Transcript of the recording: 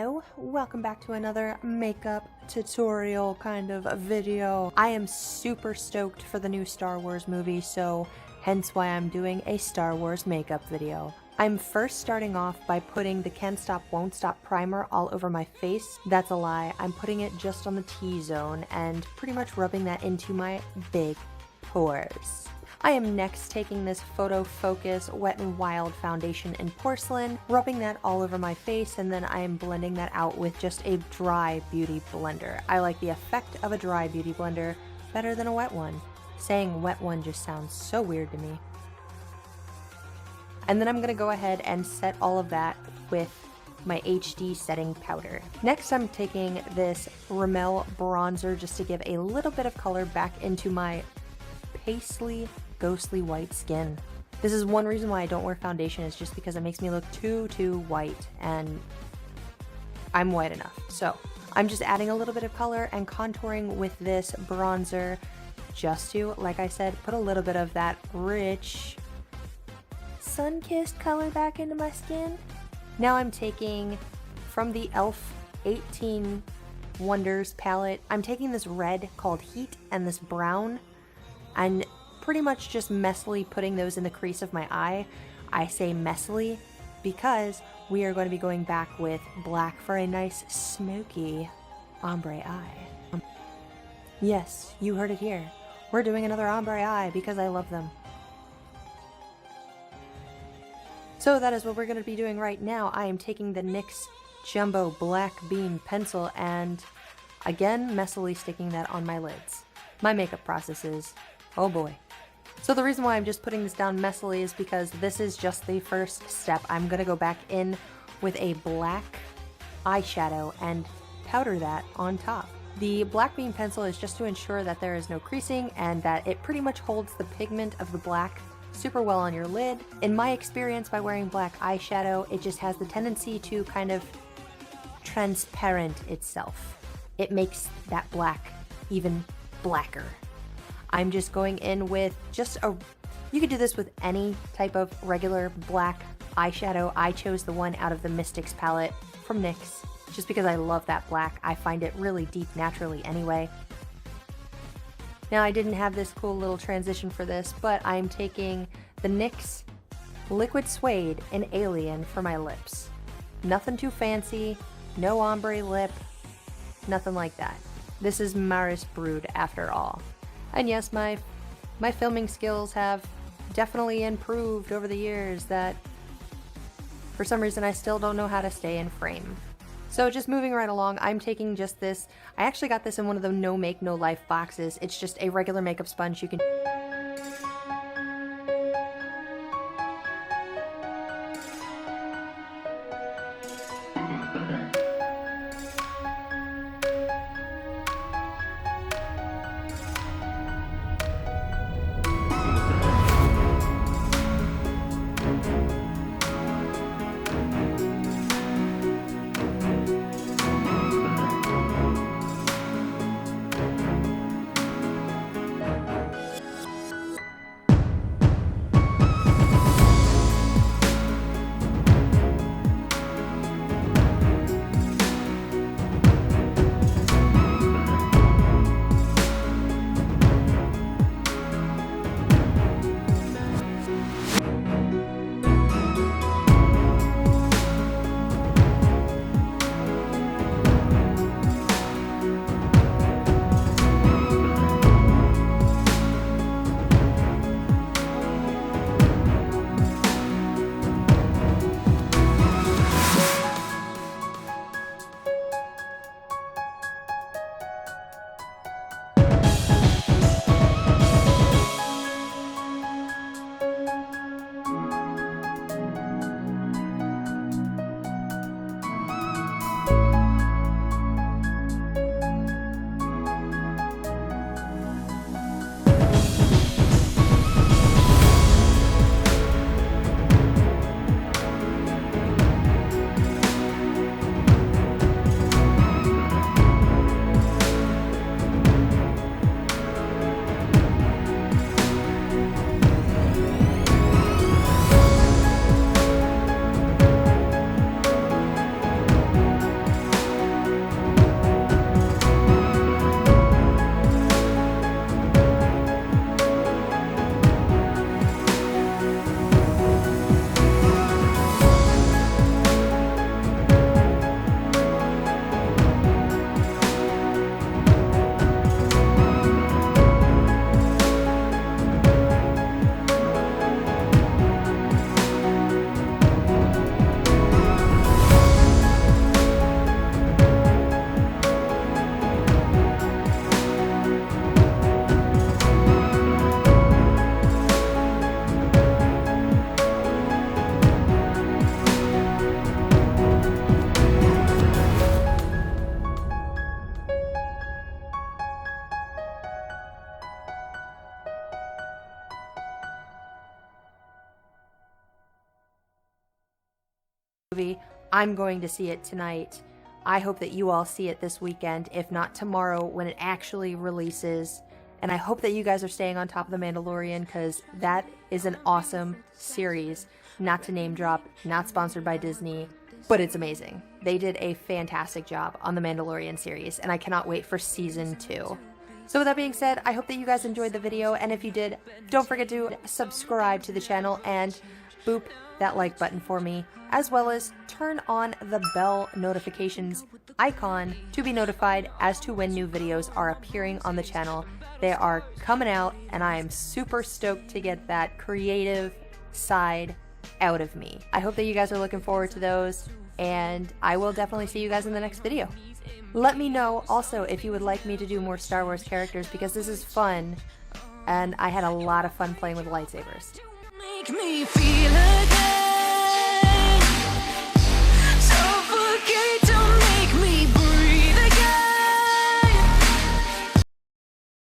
Hello, welcome back to another makeup tutorial kind of video. I am super stoked for the new Star Wars movie, so hence why I'm doing a Star Wars makeup video. I'm first starting off by putting the Can't Stop Won't Stop primer all over my face. That's a lie. I'm putting it just on the T-zone and pretty much rubbing that into my big pores. I am next taking this Photo Focus Wet n Wild foundation in porcelain, rubbing that all over my face, and then I am blending that out with just a dry beauty blender. I like the effect of a dry beauty blender better than a wet one. Saying wet one just sounds so weird to me. And then I'm gonna go ahead and set all of that with my HD setting powder. Next, I'm taking this Rimmel bronzer just to give a little bit of color back into my paisley ghostly white skin. This is one reason why I don't wear foundation, is just because it makes me look too white, and I'm white enough. So I'm just adding a little bit of color and contouring with this bronzer just to, like I said, put a little bit of that rich sun-kissed color back into my skin. Now I'm taking from the e.l.f. 18 Wonders palette, I'm taking this red called Heat and this brown, and pretty much just messily putting those in the crease of my eye. I say messily because we are going to be going back with black for a nice smoky ombre eye. Yes, you heard it here. We're doing another ombre eye because I love them. So that is what we're going to be doing right now. I am taking the NYX Jumbo Black Bean pencil and again messily sticking that on my lids. My makeup process is, oh boy. So the reason why I'm just putting this down messily is because this is just the first step. I'm going to go back in with a black eyeshadow and powder that on top. The black bean pencil is just to ensure that there is no creasing and that it pretty much holds the pigment of the black super well on your lid. In my experience, by wearing black eyeshadow, it just has the tendency to kind of transparent itself. It makes that black even blacker. I'm just going in with just a, you could do this with any type of regular black eyeshadow. I chose the one out of the Mystics palette from NYX just because I love that black. I find it really deep naturally anyway. Now I didn't have this cool little transition for this, but I'm taking the NYX Liquid Suede in Alien for my lips. Nothing too fancy, no ombre lip, nothing like that. This is Maris Brood after all. And yes, my filming skills have definitely improved over the years, that for some reason I still don't know how to stay in frame. So just moving right along, I'm taking just this, I actually got this in one of the No Make No Life boxes. It's just a regular makeup sponge. You can movie. I'm going to see it tonight. I hope that you all see it this weekend, if not tomorrow when it actually releases. And I hope that you guys are staying on top of The Mandalorian, because that is an awesome series. Not to name drop, not sponsored by Disney, but it's amazing. They did a fantastic job on The Mandalorian series, and I cannot wait for season 2. So with that being said, I hope that you guys enjoyed the video, and if you did, don't forget to subscribe to the channel and boop that like button for me, as well as turn on the bell notifications icon to be notified as to when new videos are appearing on the channel. They are coming out, and I am super stoked to get that creative side out of me. I hope that you guys are looking forward to those, and I will definitely see you guys in the next video. Let me know also if you would like me to do more Star Wars characters, because this is fun, and I had a lot of fun playing with lightsabers. Make me feel again, suffocate.